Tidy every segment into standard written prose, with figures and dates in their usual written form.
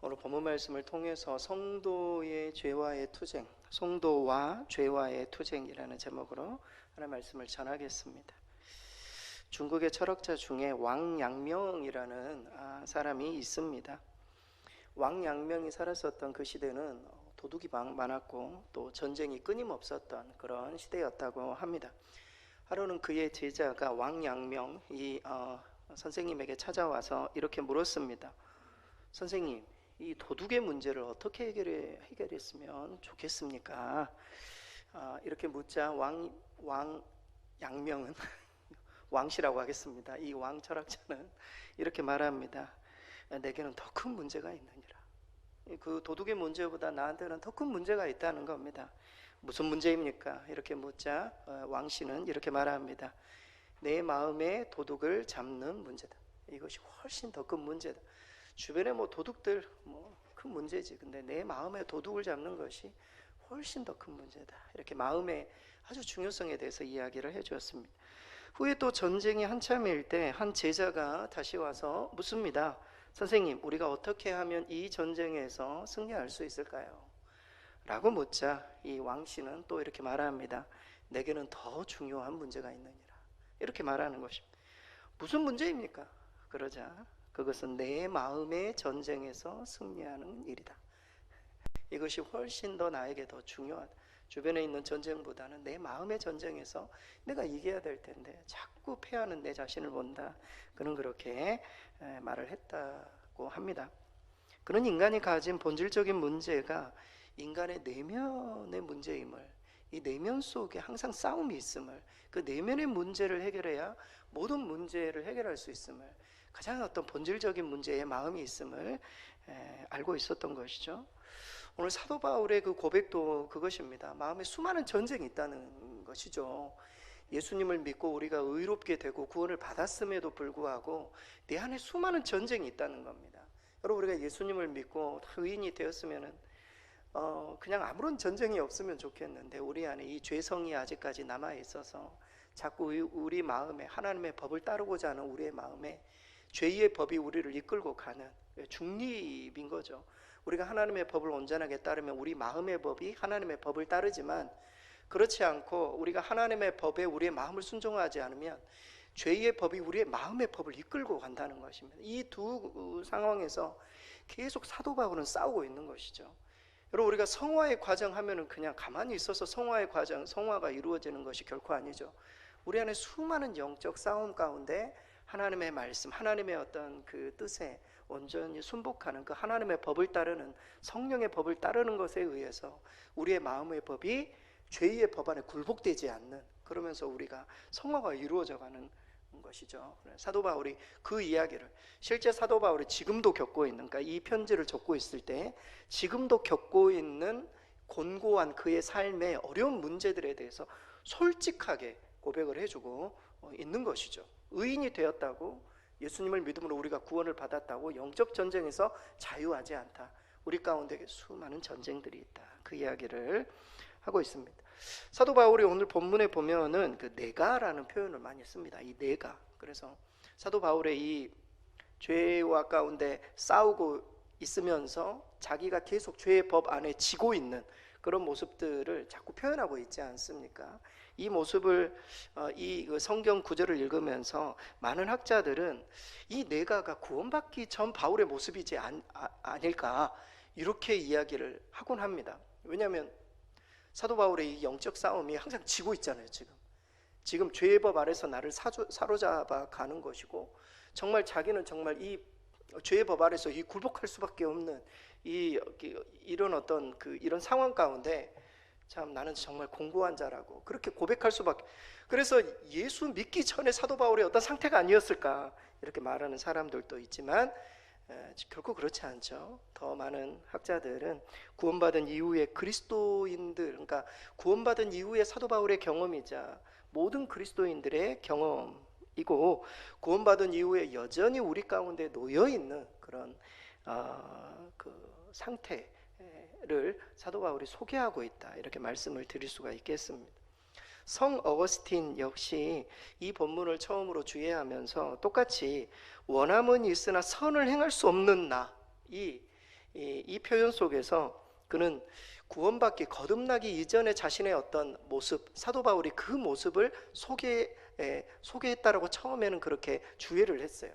오늘 본문 말씀을 통해서 성도의 죄와의 투쟁, 성도와 죄와의 투쟁이라는 제목으로 하나님 말씀을 전하겠습니다. 중국의 철학자 중에 왕양명이라는 사람이 있습니다. 왕양명이 살았었던 그 시대는 도둑이 많았고 또 전쟁이 끊임없었던 그런 시대였다고 합니다. 하루는 그의 제자가 왕양명 선생님에게 찾아와서 이렇게 물었습니다. 선생님, 이 도둑의 문제를 어떻게 해결했으면 좋겠습니까? 이렇게 묻자 양명은 왕씨라고 하겠습니다. 이 왕 철학자는 이렇게 말합니다. 내게는 더 큰 문제가 있느니라. 그 도둑의 문제보다 나한테는 더 큰 문제가 있다는 겁니다. 무슨 문제입니까? 이렇게 묻자 왕씨는 이렇게 말합니다. 내 마음의 도둑을 잡는 문제다. 이것이 훨씬 더 큰 문제다. 주변에 도둑들 큰 문제지. 근데 내 마음의 도둑을 잡는 것이 훨씬 더 큰 문제다. 이렇게 마음의 아주 중요성에 대해서 이야기를 해주었습니다. 후에 또 전쟁이 한참일 때 한 제자가 다시 와서 묻습니다. 선생님, 우리가 어떻게 하면 이 전쟁에서 승리할 수 있을까요? 라고 묻자 이 왕씨는 또 이렇게 말합니다. 내게는 더 중요한 문제가 있느니라. 이렇게 말하는 것입니다. 무슨 문제입니까? 그러자 그것은 내 마음의 전쟁에서 승리하는 일이다. 이것이 훨씬 더 나에게 더 중요하다. 주변에 있는 전쟁보다는 내 마음의 전쟁에서 내가 이겨야 될 텐데 자꾸 패하는 내 자신을 본다. 그는 그렇게 말을 했다고 합니다. 그는 인간이 가진 본질적인 문제가 인간의 내면의 문제임을, 이 내면 속에 항상 싸움이 있음을, 그 내면의 문제를 해결해야 모든 문제를 해결할 수 있음을, 가장 어떤 본질적인 문제에 마음이 있음을 알고 있었던 것이죠. 오늘 사도 바울의 그 고백도 그것입니다. 마음에 수많은 전쟁이 있다는 것이죠. 예수님을 믿고 우리가 의롭게 되고 구원을 받았음에도 불구하고 내 안에 수많은 전쟁이 있다는 겁니다. 여러분, 우리가 예수님을 믿고 의인이 되었으면은 그냥 아무런 전쟁이 없으면 좋겠는데 우리 안에 이 죄성이 아직까지 남아 있어서 자꾸 우리 마음에 하나님의 법을 따르고자 하는 우리의 마음에 죄의 법이 우리를 이끌고 가는 중립인 거죠. 우리가 하나님의 법을 온전하게 따르면 우리 마음의 법이 하나님의 법을 따르지만, 그렇지 않고 우리가 하나님의 법에 우리의 마음을 순종하지 않으면 죄의 법이 우리의 마음의 법을 이끌고 간다는 것입니다. 이 두 상황에서 계속 사도 바울은 싸우고 있는 것이죠. 여러분, 우리가 성화의 과정 하면은 그냥 가만히 있어서 성화의 과정, 성화가 이루어지는 것이 결코 아니죠. 우리 안에 수많은 영적 싸움 가운데 하나님의 말씀, 하나님의 어떤 그 뜻에 온전히 순복하는 그 하나님의 법을 따르는, 성령의 법을 따르는 것에 의해서 우리의 마음의 법이 죄의 법 안에 굴복되지 않는, 그러면서 우리가 성화가 이루어져 가는 것이죠. 사도 바울이 그 이야기를, 실제 사도 바울이 지금도 겪고 있는, 그러니까 이 편지를 적고 있을 때 지금도 겪고 있는 곤고한 그의 삶의 어려운 문제들에 대해서 솔직하게 고백을 해주고 있는 것이죠. 의인이 되었다고, 예수님을 믿음으로 우리가 구원을 받았다고 영적 전쟁에서 자유하지 않다. 우리 가운데 수많은 전쟁들이 있다. 그 이야기를 하고 있습니다. 사도 바울이 오늘 본문에 보면은 그 내가라는 표현을 많이 씁니다. 이 내가. 그래서 사도 바울의 이 죄와 가운데 싸우고 있으면서 자기가 계속 죄의 법 안에 지고 있는 그런 모습들을 자꾸 표현하고 있지 않습니까? 이 모습을 이 성경 구절을 읽으면서 많은 학자들은 이 내가가 구원받기 전 바울의 모습이지 아닐까, 이렇게 이야기를 하곤 합니다. 왜냐하면 사도 바울의 이 영적 싸움이 항상 지고 있잖아요. 지금 죄의 법 아래서 나를 사로잡아 가는 것이고, 정말 자기는 정말 이 죄의 법 아래서 이 굴복할 수밖에 없는 이런 어떤 이런 상황 가운데 참 나는 정말 공고한 자라고 그렇게 고백할 수밖에. 그래서 예수 믿기 전에 사도 바울의 어떤 상태가 아니었을까, 이렇게 말하는 사람들도 있지만 결코 그렇지 않죠. 더 많은 학자들은 구원받은 이후에 그리스도인들, 그러니까 구원받은 이후에 사도 바울의 경험이자 모든 그리스도인들의 경험이고, 구원받은 이후에 여전히 우리 가운데 놓여있는 그런 그 상태를 사도 바울이 소개하고 있다, 이렇게 말씀을 드릴 수가 있겠습니다. 성 어거스틴 역시 이 본문을 처음으로 주의하면서 똑같이 원함은 있으나 선을 행할 수 없는 나, 이 이 표현 속에서 그는 구원받기 거듭나기 이전에 자신의 어떤 모습, 사도 바울이 그 모습을 소개했다라고 처음에는 그렇게 주의를 했어요.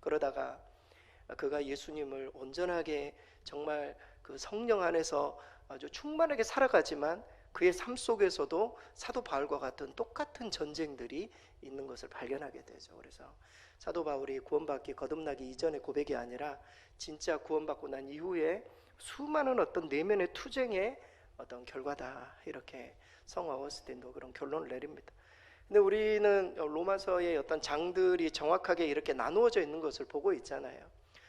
그러다가 그가 예수님을 온전하게 정말 그 성령 안에서 아주 충만하게 살아가지만 그의 삶 속에서도 사도 바울과 같은 똑같은 전쟁들이 있는 것을 발견하게 되죠. 그래서 사도 바울이 구원받기 거듭나기 이전의 고백이 아니라 진짜 구원받고 난 이후에 수많은 어떤 내면의 투쟁의 어떤 결과다, 이렇게 성 어거스틴도 그런 결론을 내립니다. 근데 우리는 로마서의 어떤 장들이 정확하게 이렇게 나누어져 있는 것을 보고 있잖아요.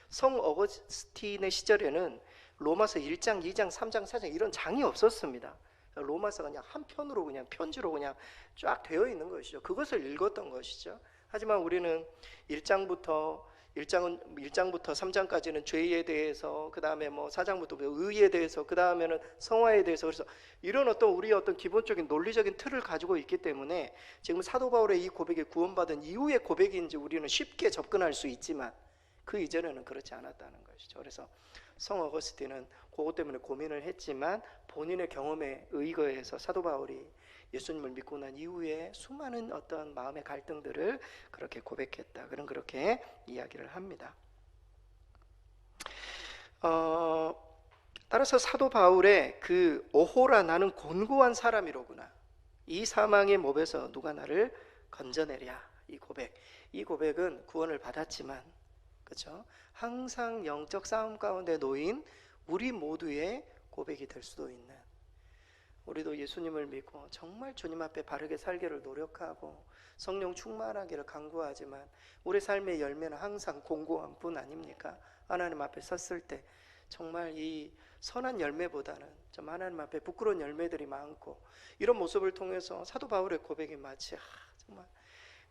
성 어거스틴의 시절에는 로마서 1장, 2장, 3장, 4장 이런 장이 없었습니다. 로마서가 그냥 한 편으로 그냥 편지로 그냥 쫙 되어 있는 것이죠. 그것을 읽었던 것이죠. 하지만 우리는 1장부터 3장까지는 죄에 대해서, 그 다음에 뭐 4장부터 의에 대해서, 그 다음에는 성화에 대해서, 그래서 이런 어떤 우리의 어떤 기본적인 논리적인 틀을 가지고 있기 때문에 지금 사도 바울의 이 고백이 구원받은 이후의 고백인지 우리는 쉽게 접근할 수 있지만 그 이전에는 그렇지 않았다는 것이죠. 그래서 성 어거스틴은 그것 때문에 고민을 했지만 본인의 경험에 의거해서 사도 바울이 예수님을 믿고 난 이후에 수많은 어떤 마음의 갈등들을 그렇게 고백했다, 그렇게 이야기를 합니다. 따라서 사도 바울의 그 오호라 나는 곤고한 사람이로구나, 이 사망의 몹에서 누가 나를 건져내랴, 이 고백은 구원을 받았지만, 그렇죠? 항상 영적 싸움 가운데 놓인 우리 모두의 고백이 될 수도 있는, 우리도 예수님을 믿고 정말 주님 앞에 바르게 살기를 노력하고 성령 충만하기를 간구하지만 우리 삶의 열매는 항상 공고한 뿐 아닙니까? 하나님 앞에 섰을 때 정말 이 선한 열매보다는 좀 하나님 앞에 부끄러운 열매들이 많고, 이런 모습을 통해서 사도 바울의 고백이 마치 정말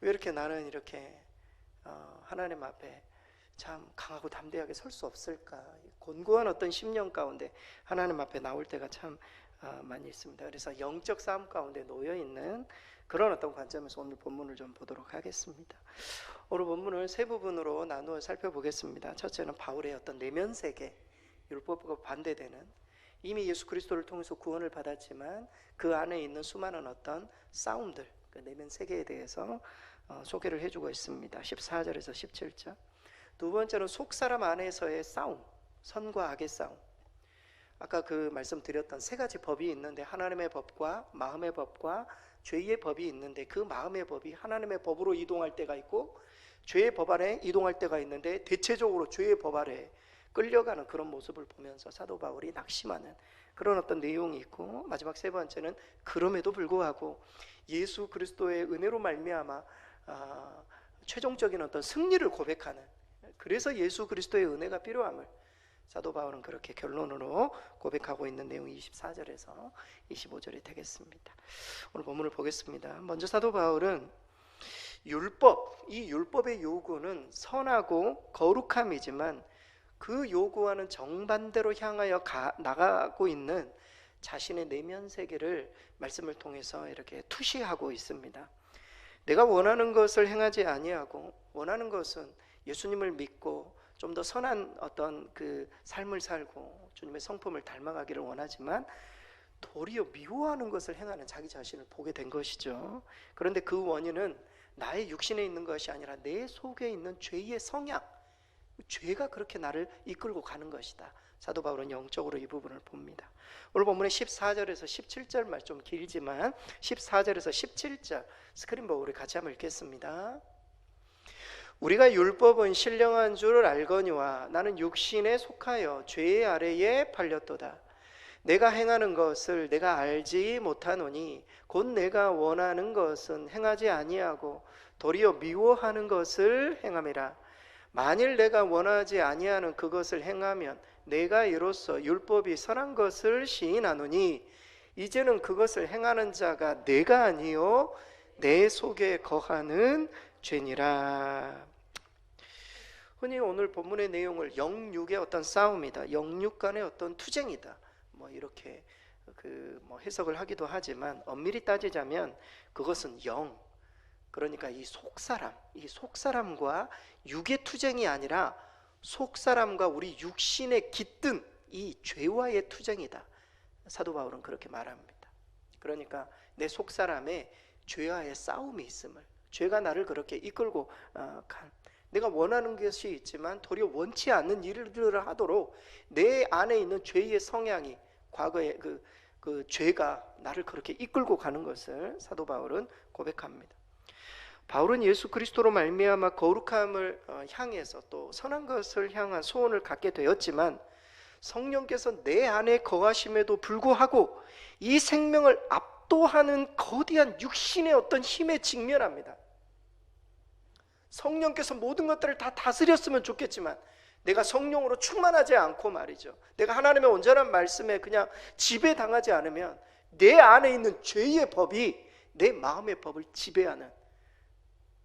왜 이렇게 나는 이렇게 하나님 앞에 참 강하고 담대하게 설 수 없을까, 곤고한 어떤 심령 가운데 하나님 앞에 나올 때가 참 많이 있습니다. 그래서 영적 싸움 가운데 놓여 있는 그런 어떤 관점에서 오늘 본문을 좀 보도록 하겠습니다. 오늘 본문을 세 부분으로 나누어 살펴보겠습니다. 첫째는 바울의 어떤 내면 세계, 율법과 반대되는, 이미 예수 그리스도를 통해서 구원을 받았지만 그 안에 있는 수많은 어떤 싸움들, 그 내면 세계에 대해서 소개를 해주고 있습니다. 14절에서 17절. 두 번째는 속사람 안에서의 싸움, 선과 악의 싸움. 아까 그 말씀드렸던 세 가지 법이 있는데, 하나님의 법과 마음의 법과 죄의 법이 있는데, 그 마음의 법이 하나님의 법으로 이동할 때가 있고 죄의 법 아래 이동할 때가 있는데, 대체적으로 죄의 법 아래 끌려가는 그런 모습을 보면서 사도 바울이 낙심하는 그런 어떤 내용이 있고, 마지막 세 번째는 그럼에도 불구하고 예수 그리스도의 은혜로 말미암아 최종적인 어떤 승리를 고백하는, 그래서 예수 그리스도의 은혜가 필요함을 사도 바울은 그렇게 결론으로 고백하고 있는 내용이 24절에서 25절이 되겠습니다. 오늘 본문을 보겠습니다. 먼저 사도 바울은 이 율법의 요구는 선하고 거룩함이지만 그 요구와는 정반대로 향하여 나가고 있는 자신의 내면 세계를 말씀을 통해서 이렇게 투시하고 있습니다. 내가 원하는 것을 행하지 아니하고, 원하는 것은 예수님을 믿고 좀 더 선한 어떤 그 삶을 살고 주님의 성품을 닮아가기를 원하지만 도리어 미워하는 것을 행하는 자기 자신을 보게 된 것이죠. 그런데 그 원인은 나의 육신에 있는 것이 아니라 내 속에 있는 죄의 성향, 죄가 그렇게 나를 이끌고 가는 것이다. 사도 바울은 영적으로 이 부분을 봅니다. 오늘 본문의 14절에서 17절 말 좀 길지만 14절에서 17절 스크린 보고 우리 같이 한번 읽겠습니다. 우리가 율법은 신령한 줄 알거니와 나는 육신에 속하여 죄의 아래에 팔렸도다. 내가 행하는 것을 내가 알지 못하노니 곧 내가 원하는 것은 행하지 아니하고 도리어 미워하는 것을 행함이라. 만일 내가 원하지 아니하는 그것을 행하면 내가 이로써 율법이 선한 것을 시인하노니 이제는 그것을 행하는 자가 내가 아니요 내 속에 거하는 죄니라. 흔히 오늘 본문의 내용을 영육의 어떤 싸움이다, 영육 간의 어떤 투쟁이다, 뭐 이렇게 해석을 하기도 하지만 엄밀히 따지자면 그것은 영, 그러니까 이 속사람과 육의 투쟁이 아니라 속사람과 우리 육신에 깃든 이 죄와의 투쟁이다. 사도 바울은 그렇게 말합니다. 그러니까 내 속사람에 죄와의 싸움이 있음을, 죄가 나를 그렇게 이끌고 내가 원하는 것이 있지만 도리어 원치 않는 일들을 하도록 내 안에 있는 죄의 성향이, 과거의 그 죄가 나를 그렇게 이끌고 가는 것을 사도 바울은 고백합니다. 바울은 예수 그리스도로 말미암아 거룩함을 향해서 또 선한 것을 향한 소원을 갖게 되었지만, 성령께서 내 안에 거하심에도 불구하고 이 생명을 압도하는 거대한 육신의 어떤 힘에 직면합니다. 성령께서 모든 것들을 다 다스렸으면 좋겠지만 내가 성령으로 충만하지 않고 말이죠, 내가 하나님의 온전한 말씀에 그냥 지배당하지 않으면 내 안에 있는 죄의 법이 내 마음의 법을 지배하는,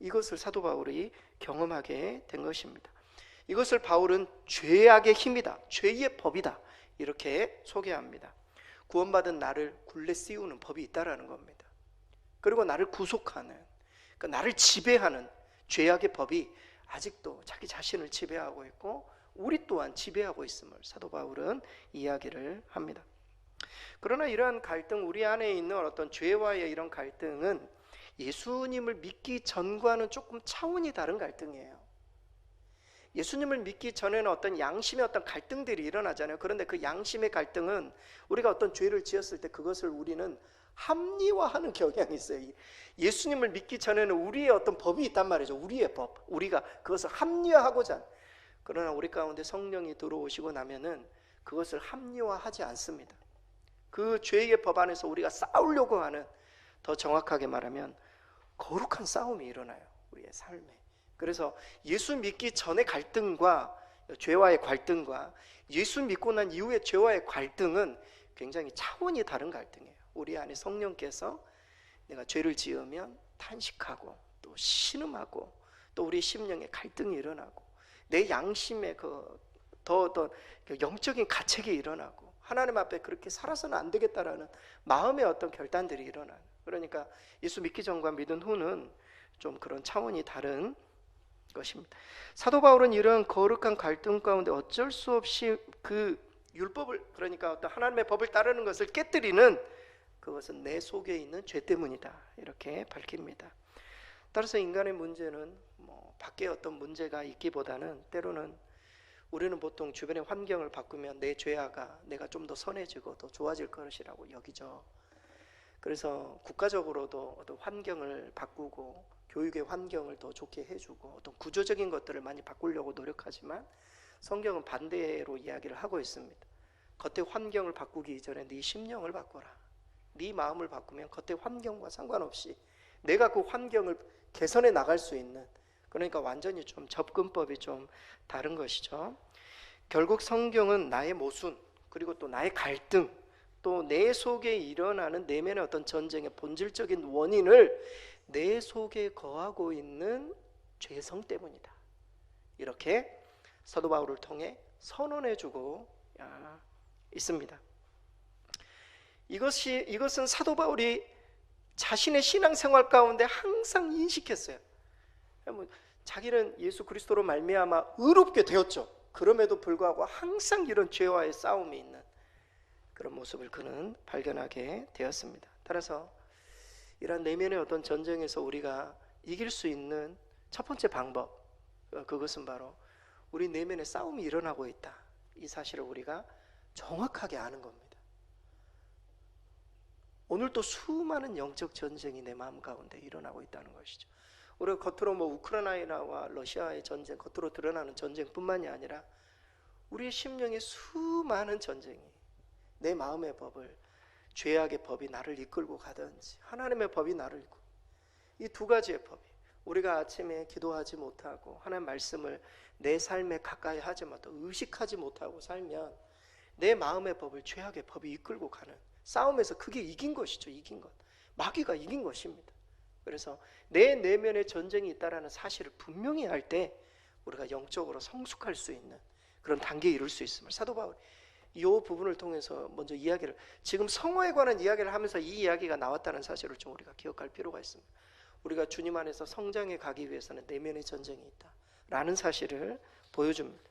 이것을 사도 바울이 경험하게 된 것입니다. 이것을 바울은 죄악의 힘이다, 죄의 법이다, 이렇게 소개합니다. 구원받은 나를 굴레 씌우는 법이 있다라는 겁니다. 그리고 나를 구속하는, 그러니까 나를 지배하는 죄악의 법이 아직도 자기 자신을 지배하고 있고 우리 또한 지배하고 있음을 사도 바울은 이야기를 합니다. 그러나 이러한 갈등, 우리 안에 있는 어떤 죄와의 이런 갈등은 예수님을 믿기 전과는 조금 차원이 다른 갈등이에요. 예수님을 믿기 전에는 어떤 양심의 어떤 갈등들이 일어나잖아요. 그런데 그 양심의 갈등은 우리가 어떤 죄를 지었을 때 그것을 우리는 합리화하는 경향이 있어요. 예수님을 믿기 전에는 우리의 어떤 법이 있단 말이죠. 우리의 법, 우리가 그것을 합리화하고자. 그러나 우리 가운데 성령이 들어오시고 나면은 그것을 합리화하지 않습니다. 그 죄의 법 안에서 우리가 싸우려고 하는, 더 정확하게 말하면 거룩한 싸움이 일어나요, 우리의 삶에. 그래서 예수 믿기 전의 갈등과 죄와의 갈등과 예수 믿고 난 이후의 죄와의 갈등은 굉장히 차원이 다른 갈등이에요. 우리 안에 성령께서 내가 죄를 지으면 탄식하고 또 신음하고 또 우리 심령에 갈등이 일어나고 내 양심에 더 영적인 가책이 일어나고 하나님 앞에 그렇게 살아서는 안 되겠다라는 마음의 어떤 결단들이 일어나는, 그러니까 예수 믿기 전과 믿은 후는 좀 그런 차원이 다른 것입니다. 사도 바울은 이런 거룩한 갈등 가운데 어쩔 수 없이 그 율법을, 그러니까 어떤 하나님의 법을 따르는 것을 깨뜨리는, 그것은 내 속에 있는 죄 때문이다, 이렇게 밝힙니다. 따라서 인간의 문제는 밖에 어떤 문제가 있기보다는 때로는 우리는 보통 주변의 환경을 바꾸면 내 죄아가 내가 좀 더 선해지고 더 좋아질 것이라고 여기죠. 그래서 국가적으로도 어떤 환경을 바꾸고 교육의 환경을 더 좋게 해주고 어떤 구조적인 것들을 많이 바꾸려고 노력하지만 성경은 반대로 이야기를 하고 있습니다. 겉의 환경을 바꾸기 이전에 네 심령을 바꿔라. 네 마음을 바꾸면 겉의 환경과 상관없이 내가 그 환경을 개선해 나갈 수 있는, 그러니까 완전히 좀 접근법이 좀 다른 것이죠. 결국 성경은 나의 모순, 그리고 또 나의 갈등, 또 내 속에 일어나는 내면의 어떤 전쟁의 본질적인 원인을 내 속에 거하고 있는 죄성 때문이다, 이렇게 사도 바울을 통해 선언해주고 있습니다. 이것은 사도 바울이 자신의 신앙생활 가운데 항상 인식했어요. 자기는 예수 그리스도로 말미암아 의롭게 되었죠. 그럼에도 불구하고 항상 이런 죄와의 싸움이 있는 그런 모습을 그는 발견하게 되었습니다. 따라서 이런 내면의 어떤 전쟁에서 우리가 이길 수 있는 첫 번째 방법, 그것은 바로 우리 내면에 싸움이 일어나고 있다, 이 사실을 우리가 정확하게 아는 겁니다. 오늘도 수많은 영적 전쟁이 내 마음 가운데 일어나고 있다는 것이죠. 우리가 겉으로 우크라이나와 러시아의 전쟁, 겉으로 드러나는 전쟁뿐만이 아니라 우리의 심령의 수많은 전쟁이, 내 마음의 법을, 죄악의 법이 나를 이끌고 가든지 하나님의 법이 나를 이끌고, 이 두 가지의 법이, 우리가 아침에 기도하지 못하고 하나님의 말씀을 내 삶에 가까이 하지 못하고 의식하지 못하고 살면 내 마음의 법을 죄악의 법이 이끌고 가는 싸움에서 그게 이긴 것이죠. 이긴 것, 마귀가 이긴 것입니다. 그래서 내 내면에 전쟁이 있다는 사실을 분명히 알 때 우리가 영적으로 성숙할 수 있는 그런 단계에 이룰 수 있음을 사도 바울이 이 부분을 통해서 먼저 이야기를, 지금 성화에 관한 이야기를 하면서 이 이야기가 나왔다는 사실을 좀 우리가 기억할 필요가 있습니다. 우리가 주님 안에서 성장해 가기 위해서는 내면의 전쟁이 있다 라는 사실을 보여줍니다.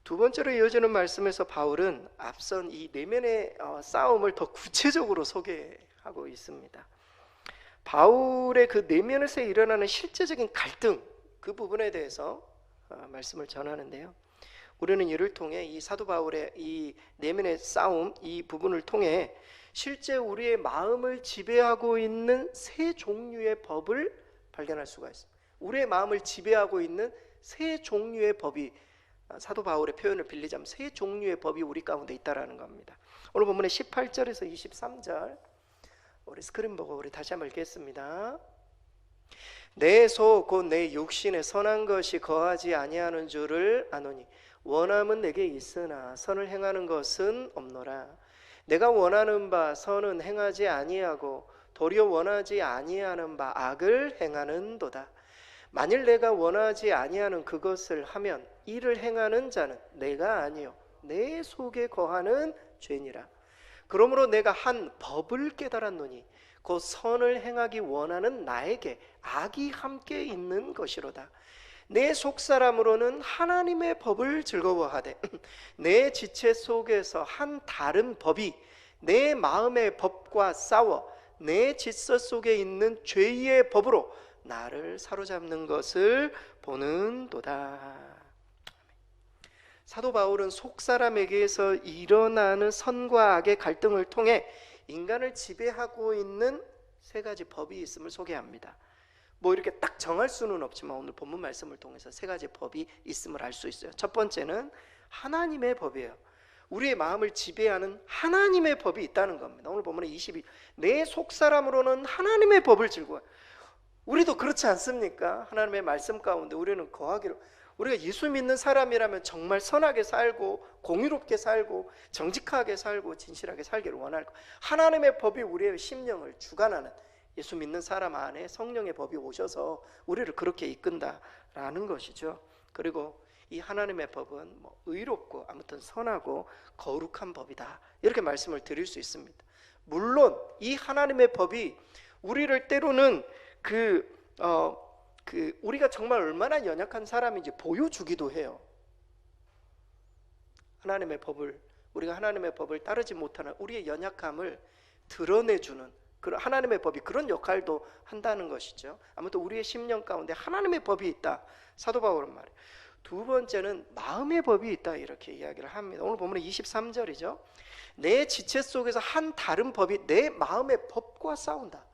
두 번째로 이어지는 말씀에서 바울은 앞선 이 내면의 싸움을 더 구체적으로 소개하고 있습니다. 바울의 그 내면에서 일어나는 실제적인 갈등, 그 부분에 대해서 말씀을 전하는데요. 우리는 이를 통해 이 사도 바울의 이 내면의 싸움, 이 부분을 통해 실제 우리의 마음을 지배하고 있는 세 종류의 법을 발견할 수가 있습니다. 우리의 마음을 지배하고 있는 세 종류의 법이, 사도 바울의 표현을 빌리자면 세 종류의 법이 우리 가운데 있다라는 겁니다. 오늘 본문의 18절에서 23절 우리 스크린 보고 우리 다시 한번 읽겠습니다. 내 속 곧 내 육신에 선한 것이 거하지 아니하는 줄을 아노니 원함은 내게 있으나 선을 행하는 것은 없노라. 내가 원하는 바 선은 행하지 아니하고 도리어 원하지 아니하는 바 악을 행하는도다. 만일 내가 원하지 아니하는 그것을 하면 이를 행하는 자는 내가 아니요 내 속에 거하는 죄니라. 그러므로 내가 한 법을 깨달았노니 곧 선을 행하기 원하는 나에게 악이 함께 있는 것이로다. 내 속사람으로는 하나님의 법을 즐거워하되 내 지체 속에서 한 다른 법이 내 마음의 법과 싸워 내 질서 속에 있는 죄의 법으로 나를 사로잡는 것을 보는도다. 사도 바울은 속사람에게서 일어나는 선과 악의 갈등을 통해 인간을 지배하고 있는 세 가지 법이 있음을 소개합니다. 뭐 이렇게 딱 정할 수는 없지만 오늘 본문 말씀을 통해서 세 가지 법이 있음을 알 수 있어요. 첫 번째는 하나님의 법이에요. 우리의 마음을 지배하는 하나님의 법이 있다는 겁니다. 오늘 본문에 22, 내 속사람으로는 하나님의 법을 즐거워해. 우리도 그렇지 않습니까? 하나님의 말씀 가운데 우리는 거하기로, 우리가 예수 믿는 사람이라면 정말 선하게 살고 공의롭게 살고 정직하게 살고 진실하게 살기를 원할 것. 하나님의 법이 우리의 심령을 주관하는, 예수 믿는 사람 안에 성령의 법이 오셔서 우리를 그렇게 이끈다라는 것이죠. 그리고 이 하나님의 법은 뭐 의롭고 아무튼 선하고 거룩한 법이다, 이렇게 말씀을 드릴 수 있습니다. 물론 이 하나님의 법이 우리를 때로는 우리가 정말 얼마나 연약한 사람인지 보여주기도 해요. 하나님의 법을, 우리가 하나님의 법을 따르지 못하는 우리의 연약함을 드러내주는 그런 하나님의 법이 그런 역할도 한다는 것이죠. 아무튼 우리의 심령 가운데 하나님의 법이 있다, 사도 바울은 말이에요. 두 번째는 마음의 법이 있다, 이렇게 이야기를 합니다. 오늘 보면 23절이죠. 내 지체 속에서 한 다른 법이 내 마음의 법과 싸운다.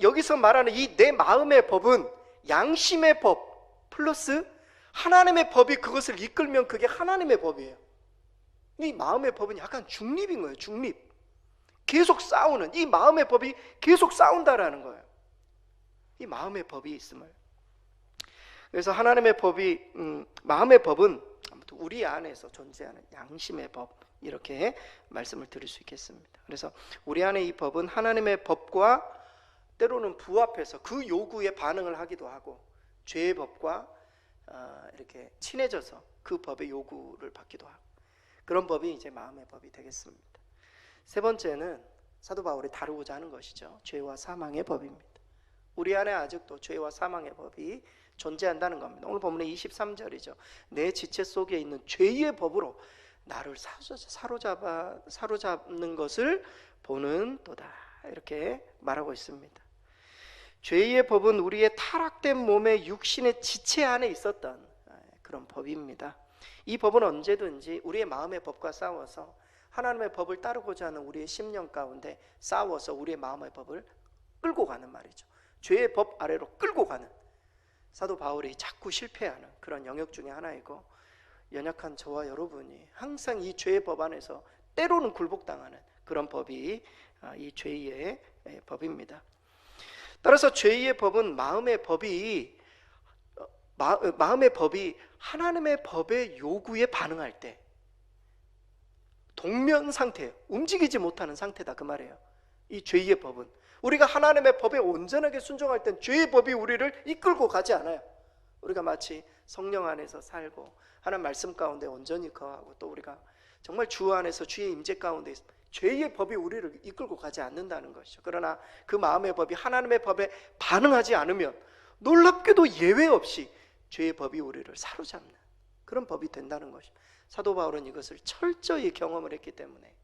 여기서 말하는 이 내 마음의 법은 양심의 법 플러스 하나님의 법이 그것을 이끌면 그게 하나님의 법이에요. 이 마음의 법은 약간 중립인 거예요. 중립. 계속 싸우는, 이 마음의 법이 계속 싸운다라는 거예요. 이 마음의 법이 있음을. 그래서 하나님의 법이, 마음의 법은 아무튼 우리 안에서 존재하는 양심의 법, 이렇게 말씀을 드릴 수 있겠습니다. 그래서 우리 안에 이 법은 하나님의 법과 때로는 부합해서 그 요구에 반응을 하기도 하고, 죄의 법과 이렇게 친해져서 그 법의 요구를 받기도 하고, 그런 법이 이제 마음의 법이 되겠습니다. 세 번째는 사도 바울이 다루고자 하는 것이죠. 죄와 사망의 법입니다. 우리 안에 아직도 죄와 사망의 법이 존재한다는 겁니다. 오늘 본문의 23절이죠. 내 지체 속에 있는 죄의 법으로 나를 사로잡는 것을 보는도다, 이렇게 말하고 있습니다. 죄의 법은 우리의 타락된 몸의 육신의 지체 안에 있었던 그런 법입니다. 이 법은 언제든지 우리의 마음의 법과 싸워서 하나님의 법을 따르고자 하는 우리의 심령 가운데 싸워서 우리의 마음의 법을 끌고 가는 말이죠. 죄의 법 아래로 끌고 가는, 사도 바울이 자꾸 실패하는 그런 영역 중에 하나이고, 연약한 저와 여러분이 항상 이 죄의 법 안에서 때로는 굴복당하는 그런 법이 이 죄의 법입니다. 따라서 죄의 법은 마음의 법이 하나님의 법의 요구에 반응할 때 동면 상태, 움직이지 못하는 상태다, 그 말이에요. 이 죄의 법은 우리가 하나님의 법에 온전하게 순종할 땐 죄의 법이 우리를 이끌고 가지 않아요. 우리가 마치 성령 안에서 살고 하나님 말씀 가운데 온전히 거하고 또 우리가 정말 주 안에서 주의 임재 가운데 죄의 법이 우리를 이끌고 가지 않는다는 것이죠. 그러나 그 마음의 법이 하나님의 법에 반응하지 않으면 놀랍게도 예외 없이 죄의 법이 우리를 사로잡는, 그런 법이 된다는 것입니다. 사도 바울은 이것을 철저히 경험을 했기 때문에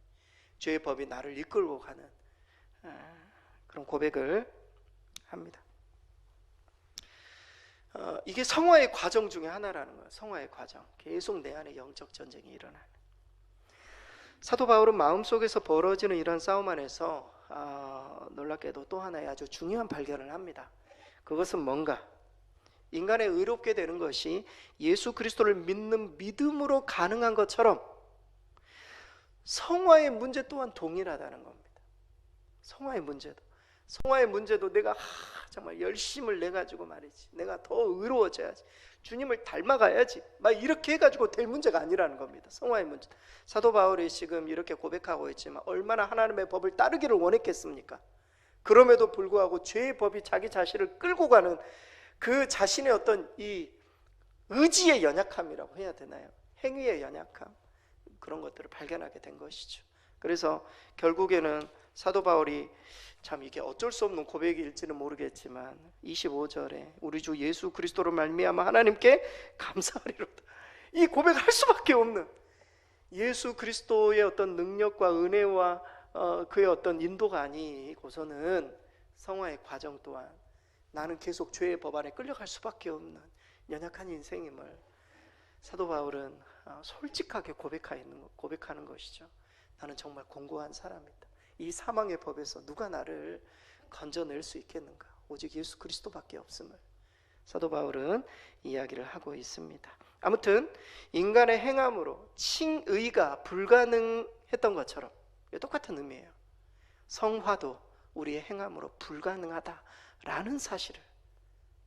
죄의 법이 나를 이끌고 가는 그런 고백을 합니다. 이게 성화의 과정 중에 하나라는 거예요. 성화의 과정. 계속 내 안에 영적 전쟁이 일어나는. 사도 바울은 마음속에서 벌어지는 이런 싸움 안에서 놀랍게도 또 하나의 아주 중요한 발견을 합니다. 그것은 뭔가? 인간의 의롭게 되는 것이 예수 그리스도를 믿는 믿음으로 가능한 것처럼 성화의 문제 또한 동일하다는 겁니다. 성화의 문제도 내가 정말 열심을 내가지고 말이지, 내가 더 의로워져야지, 주님을 닮아가야지, 막 이렇게 해가지고 될 문제가 아니라는 겁니다. 성화의 문제. 사도 바울이 지금 이렇게 고백하고 있지만 얼마나 하나님의 법을 따르기를 원했겠습니까? 그럼에도 불구하고 죄의 법이 자기 자신을 끌고 가는 그 자신의 어떤 이 의지의 연약함이라고 해야 되나요? 행위의 연약함, 그런 것들을 발견하게 된 것이죠. 그래서 결국에는 사도 바울이 참 이게 어쩔 수 없는 고백일지는 모르겠지만 25절에 우리 주 예수 그리스도로 말미암아 하나님께 감사하리로다, 이 고백할 수밖에 없는 예수 그리스도의 어떤 능력과 은혜와 그의 어떤 인도가 아니고서는 성화의 과정 또한 나는 계속 죄의 법 안에 끌려갈 수밖에 없는 연약한 인생임을 사도 바울은 솔직하게 고백하는 것이죠. 나는 정말 공고한 사람이다. 이 사망의 법에서 누가 나를 건져낼 수 있겠는가? 오직 예수 그리스도밖에 없음을 사도 바울은 이야기를 하고 있습니다. 아무튼 인간의 행함으로 칭의가 불가능했던 것처럼 똑같은 의미예요. 성화도 우리의 행함으로 불가능하다라는 사실을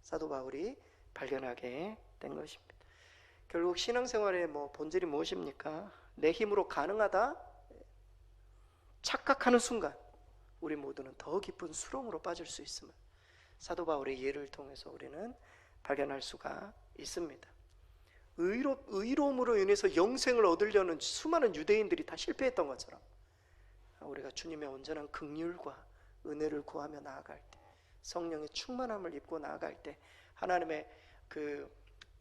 사도 바울이 발견하게 된 것입니다. 결국 신앙생활의 본질이 무엇입니까? 내 힘으로 가능하다 착각하는 순간 우리 모두는 더 깊은 수렁으로 빠질 수 있음을 사도 바울의 예를 통해서 우리는 발견할 수가 있습니다. 의로움으로 인해서 영생을 얻으려는 수많은 유대인들이 다 실패했던 것처럼 우리가 주님의 온전한 긍휼과 은혜를 구하며 나아갈 때, 성령의 충만함을 입고 나아갈 때 하나님의 그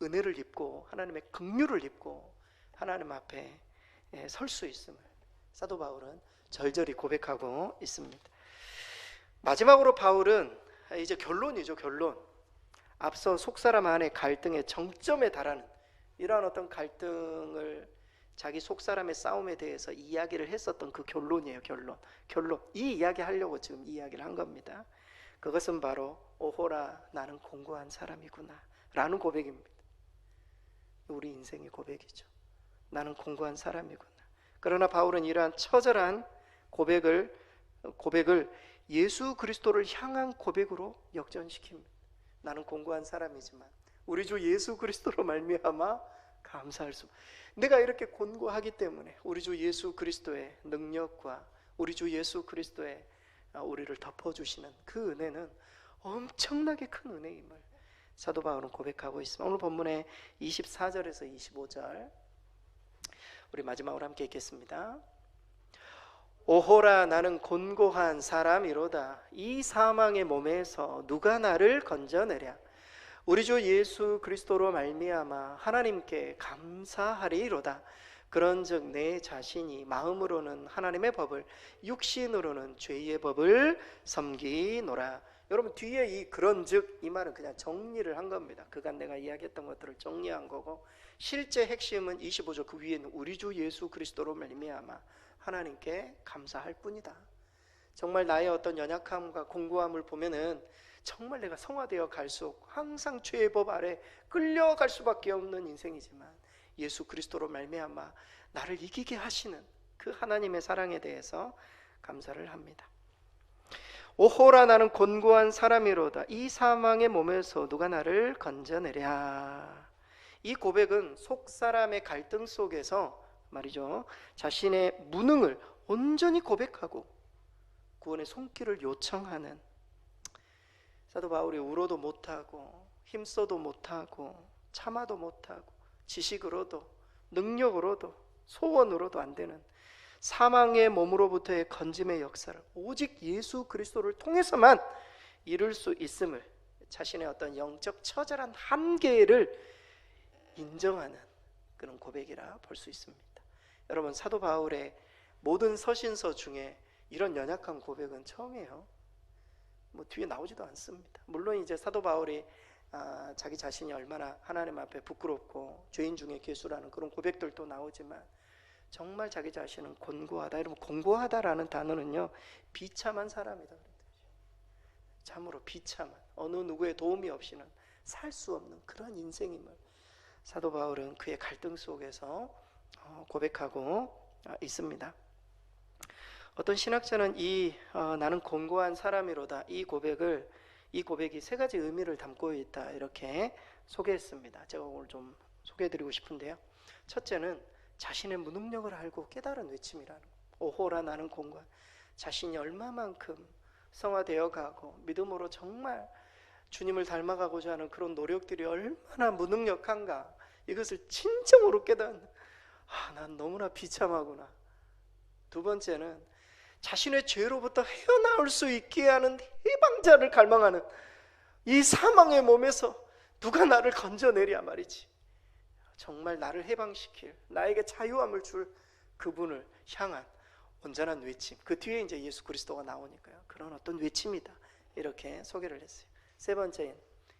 은혜를 입고 하나님의 긍휼을 입고 하나님 앞에 설 수 있음을 사도 바울은 절절히 고백하고 있습니다. 마지막으로 바울은 이제 결론이죠. 결론. 앞서 속사람 안의 갈등의 정점에 달하는 이러한 어떤 갈등을 자기 속사람의 싸움에 대해서 이야기를 했었던 그 결론이에요. 결론. 이 이야기 하려고 지금 이 이야기를 한 겁니다. 그것은 바로 오호라 나는 공고한 사람이구나 라는 고백입니다. 우리 인생의 고백이죠. 나는 공고한 사람이구나. 그러나 바울은 이러한 처절한 고백을 예수 그리스도를 향한 고백으로 역전시킵니다. 나는 공고한 사람이지만 우리 주 예수 그리스도로 말미암아 감사할 수. 내가 이렇게 곤고하기 때문에 우리 주 예수 그리스도의 능력과 우리 주 예수 그리스도의 우리를 덮어주시는 그 은혜는 엄청나게 큰 은혜임을 사도 바울은 고백하고 있습니다. 오늘 본문의 24절에서 25절 우리 마지막으로 함께 읽겠습니다. 오호라 나는 곤고한 사람이로다. 이 사망의 몸에서 누가 나를 건져내랴. 우리 주 예수 그리스도로 말미암아 하나님께 감사하리로다. 그런즉 내 자신이 마음으로는 하나님의 법을 육신으로는 죄의 법을 섬기노라. 여러분 뒤에 이 그런즉 이 말은 그냥 정리를 한 겁니다. 그간 내가 이야기했던 것들을 정리한 거고 실제 핵심은 25절 그 위에는 우리 주 예수 그리스도로 말미암아 하나님께 감사할 뿐이다. 정말 나의 어떤 연약함과 공고함을 보면은 정말 내가 성화되어 갈수록 항상 죄의 법 아래 끌려갈 수밖에 없는 인생이지만 예수 그리스도로 말미암아 나를 이기게 하시는 그 하나님의 사랑에 대해서 감사를 합니다. 오호라 나는 곤고한 사람이로다. 이 사망의 몸에서 누가 나를 건져내랴. 이 고백은 속사람의 갈등 속에서 말이죠, 자신의 무능을 온전히 고백하고 구원의 손길을 요청하는, 사도 바울이 울어도 못하고 힘써도 못하고 참아도 못하고 지식으로도 능력으로도 소원으로도 안 되는 사망의 몸으로부터의 건짐의 역사를 오직 예수 그리스도를 통해서만 이룰 수 있음을, 자신의 어떤 영적 처절한 한계를 인정하는 그런 고백이라 볼 수 있습니다. 여러분, 사도 바울의 모든 서신서 중에 이런 연약한 고백은 처음이에요. 뭐 뒤에 나오지도 않습니다. 물론 이제 사도 바울이 자기 자신이 얼마나 하나님 앞에 부끄럽고 죄인 중에 괴수라는 그런 고백들도 나오지만 정말 자기 자신은 곤고하다. 여러분, 곤고하다라는 단어는요, 비참한 사람이다. 참으로 비참한, 어느 누구의 도움이 없이는 살 수 없는 그런 인생임을 사도 바울은 그의 갈등 속에서 고백하고 있습니다. 어떤 신학자는 나는 곤고한 사람이로다, 이 고백이 세 가지 의미를 담고 있다, 이렇게 소개했습니다. 제가 오늘 좀 소개해드리고 싶은데요. 첫째는 자신의 무능력을 알고 깨달은 외침이라는 거. 오호라 나는 곤고한, 자신이 얼마만큼 성화되어 가고 믿음으로 정말 주님을 닮아가고자 하는 그런 노력들이 얼마나 무능력한가, 이것을 진정으로 깨닫는, 난 너무나 비참하구나. 두 번째는 자신의 죄로부터 헤어나올 수 있게 하는 해방자를 갈망하는, 이 사망의 몸에서 누가 나를 건져내랴 말이지. 정말 나를 해방시킬, 나에게 자유함을 줄 그분을 향한 온전한 외침. 그 뒤에 이제 예수 그리스도가 나오니까요, 그런 어떤 외침이다, 이렇게 소개를 했어요. 세 번째인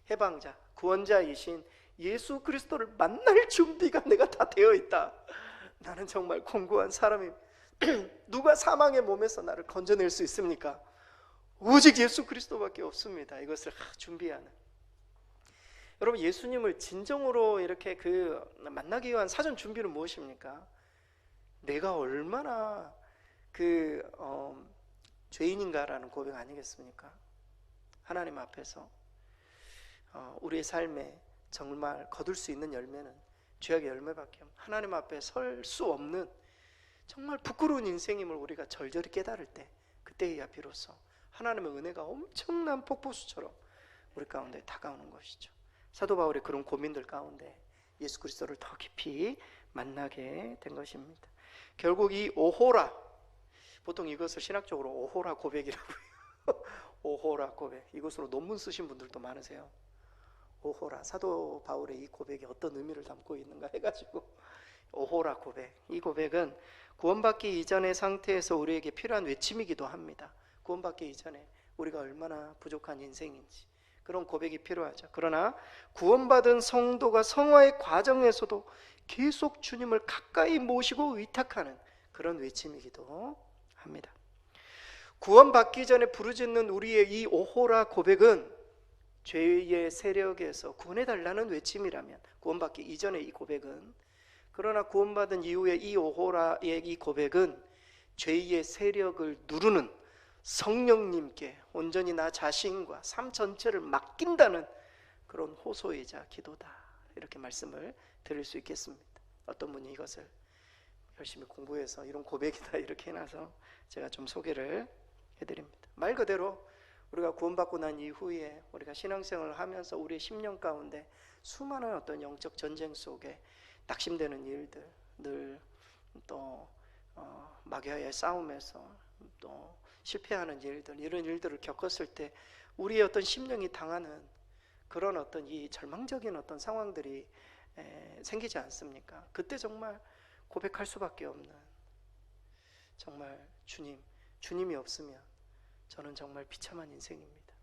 해방자, 구원자이신 예수 그리스도를 만날 준비가 내가 다 되어 있다. 나는 정말 곤고한 사람입니다. 누가 사망의 몸에서 나를 건져낼 수 있습니까? 오직 예수 그리스도밖에 없습니다. 이것을 준비하는. 여러분, 예수님을 진정으로 이렇게 만나기 위한 사전 준비는 무엇입니까? 내가 얼마나 죄인인가라는 고백 아니겠습니까? 하나님 앞에서 우리의 삶에 정말 거둘 수 있는 열매는 죄악의 열매밖에 없는, 하나님 앞에 설 수 없는 정말 부끄러운 인생임을 우리가 절절히 깨달을 때, 그때야 비로소 하나님의 은혜가 엄청난 폭포수처럼 우리 가운데 다가오는 것이죠. 사도 바울의 그런 고민들 가운데 예수 그리스도를 더 깊이 만나게 된 것입니다. 결국 이 오호라, 보통 이것을 신학적으로 오호라 고백이라고 해요. 오호라 고백, 이것으로 논문 쓰신 분들도 많으세요. 오호라, 사도 바울의 이 고백이 어떤 의미를 담고 있는가 해가지고 오호라 고백, 이 고백은 구원받기 이전의 상태에서 우리에게 필요한 외침이기도 합니다. 구원받기 이전에 우리가 얼마나 부족한 인생인지 그런 고백이 필요하죠. 그러나 구원받은 성도가 성화의 과정에서도 계속 주님을 가까이 모시고 의탁하는 그런 외침이기도 합니다. 구원받기 전에 부르짖는 우리의 이 오호라 고백은 죄의 세력에서 구원해달라는 외침이라면, 구원받기 이전의 이 고백은, 그러나 구원받은 이후에 이 오호라의 이 고백은 죄의 세력을 누르는 성령님께 온전히 나 자신과 삶 전체를 맡긴다는 그런 호소이자 기도다, 이렇게 말씀을 드릴 수 있겠습니다. 어떤 분이 이것을 열심히 공부해서 이런 고백이다 이렇게 해놔서 제가 좀 소개를 해드립니다. 말 그대로 우리가 구원받고 난 이후에 우리가 신앙생활을 하면서 우리의 심령 가운데 수많은 어떤 영적 전쟁 속에 낙심되는 일들, 늘 또 마귀와의 싸움에서 또 실패하는 일들, 이런 일들을 겪었을 때 우리의 어떤 심령이 당하는 그런 어떤 이 절망적인 어떤 상황들이 생기지 않습니까? 그때 정말 고백할 수밖에 없는, 정말 주님이 없으면 저는 정말 비참한 인생입니다,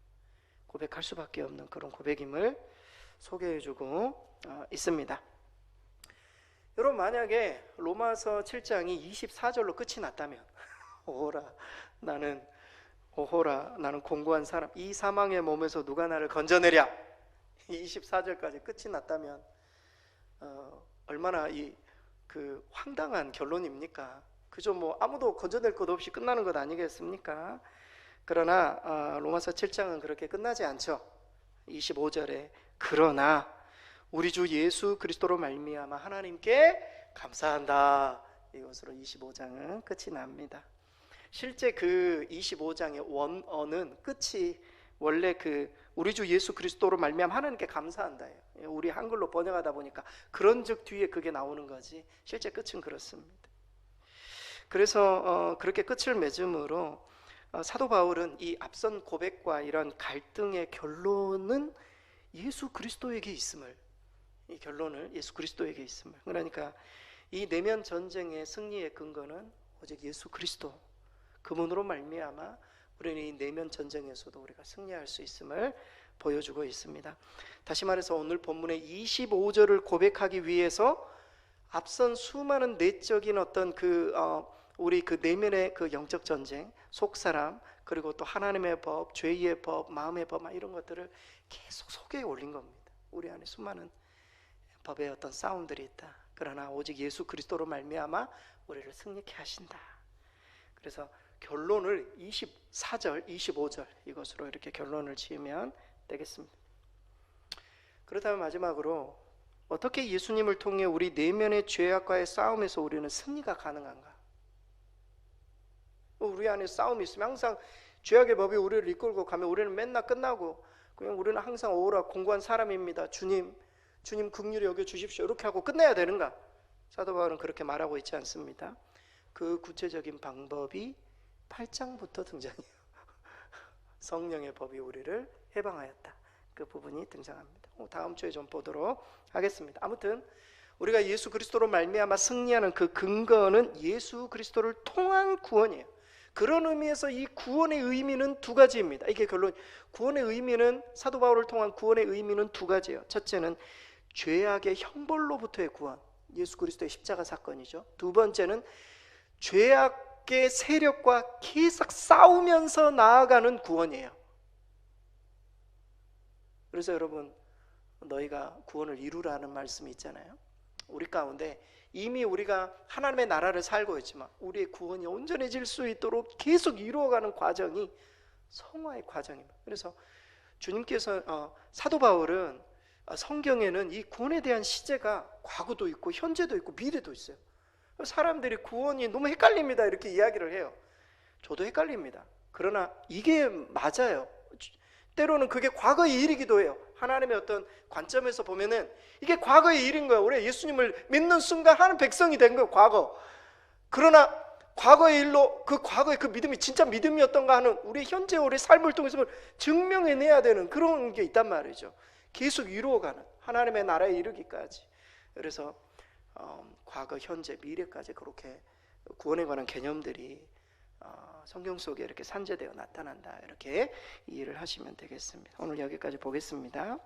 고백할 수밖에 없는 그런 고백임을 소개해주고 있습니다. 여러분, 만약에 로마서 7장이 24절로 끝이 났다면 오호라 나는 공고한 사람, 이 사망의 몸에서 누가 나를 건져내랴, 24절까지 끝이 났다면 얼마나 그 황당한 결론입니까? 그저 뭐 아무도 건져낼 것 없이 끝나는 것 아니겠습니까? 그러나 로마서 7장은 그렇게 끝나지 않죠. 25절에 그러나 우리 주 예수 그리스도로 말미암아 하나님께 감사한다, 이것으로 25장은 끝이 납니다. 실제 그 25장의 원어는 끝이 원래 우리 주 예수 그리스도로 말미암아 하나님께 감사한다예요. 우리 한글로 번역하다 보니까 그런즉 뒤에 그게 나오는 거지, 실제 끝은 그렇습니다. 그래서 그렇게 끝을 맺음으로 사도 바울은 이 앞선 고백과 이런 갈등의 결론은 예수 그리스도에게 있음을, 이 결론을 예수 그리스도에게 있음을. 그러니까 이 내면 전쟁의 승리의 근거는 오직 예수 그리스도, 그분으로 말미암아 우리는 이 내면 전쟁에서도 우리가 승리할 수 있음을 보여주고 있습니다. 다시 말해서 오늘 본문의 25절을 고백하기 위해서 앞선 수많은 내적인 어떤 우리 그 내면의 그 영적 전쟁, 속사람, 그리고 또 하나님의 법, 죄의 법, 마음의 법, 이런 것들을 계속 소개해 올린 겁니다. 우리 안에 수많은 법의 어떤 싸움들이 있다. 그러나 오직 예수 그리스도로 말미암아 우리를 승리케 하신다. 그래서 결론을 24절, 25절 이것으로 이렇게 결론을 지으면 되겠습니다. 그렇다면 마지막으로 어떻게 예수님을 통해 우리 내면의 죄악과의 싸움에서 우리는 승리가 가능한가? 우리 안에 싸움이 있으면 항상 죄악의 법이 우리를 이끌고 가면 우리는 맨날 끝나고 그냥 우리는 항상 오라 공고한 사람입니다. 주님 긍휼히 여겨 주십시오. 이렇게 하고 끝내야 되는가? 사도 바울은 그렇게 말하고 있지 않습니다. 그 구체적인 방법이 8장부터 등장해요. 성령의 법이 우리를 해방하였다. 그 부분이 등장합니다. 다음 주에 좀 보도록 하겠습니다. 아무튼 우리가 예수 그리스도로 말미암아 승리하는 그 근거는 예수 그리스도를 통한 구원이에요. 그런 의미에서 이 구원의 의미는 두 가지입니다. 이게 결론. 구원의 의미는, 사도 바울을 통한 구원의 의미는 두 가지예요. 첫째는 죄악의 형벌로부터의 구원, 예수 그리스도의 십자가 사건이죠. 두 번째는 죄악의 세력과 계속 싸우면서 나아가는 구원이에요. 그래서 여러분, 너희가 구원을 이루라는 말씀이 있잖아요. 우리 가운데 이미 우리가 하나님의 나라를 살고 있지만 우리의 구원이 온전해질 수 있도록 계속 이루어가는 과정이 성화의 과정입니다. 그래서 주님께서 사도 바울은 성경에는 이 구원에 대한 시제가 과거도 있고 현재도 있고 미래도 있어요. 사람들이 구원이 너무 헷갈립니다 이렇게 이야기를 해요. 저도 헷갈립니다. 그러나 이게 맞아요. 때로는 그게 과거의 일이기도 해요. 하나님의 어떤 관점에서 보면은 이게 과거의 일인 거예요. 우리 예수님을 믿는 순간 하는 백성이 된 거예요. 과거. 그러나 과거의 일로 그 과거의 그 믿음이 진짜 믿음이었던가 하는 우리 현재 우리 삶을 통해서 증명해내야 되는 그런 게 있단 말이죠. 계속 이루어가는 하나님의 나라에 이르기까지. 그래서 과거, 현재, 미래까지 그렇게 구원에 관한 개념들이 성경 속에 이렇게 산재되어 나타난다. 이렇게 이해를 하시면 되겠습니다. 오늘 여기까지 보겠습니다.